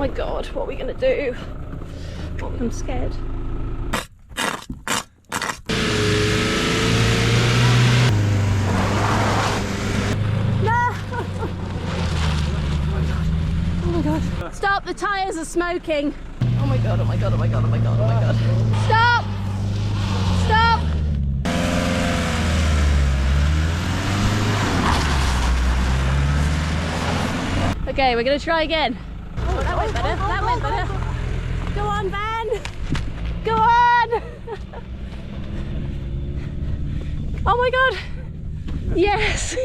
my god, what are we gonna do? I'm scared. No! Oh my god. Stop, the tyres are smoking. Oh my god, oh my god, oh my god, oh my god, oh my god. Stop! Stop! Okay, we're gonna try again. Oh, that went better, that went better. Go on, van! Go on! Oh my god! Yes!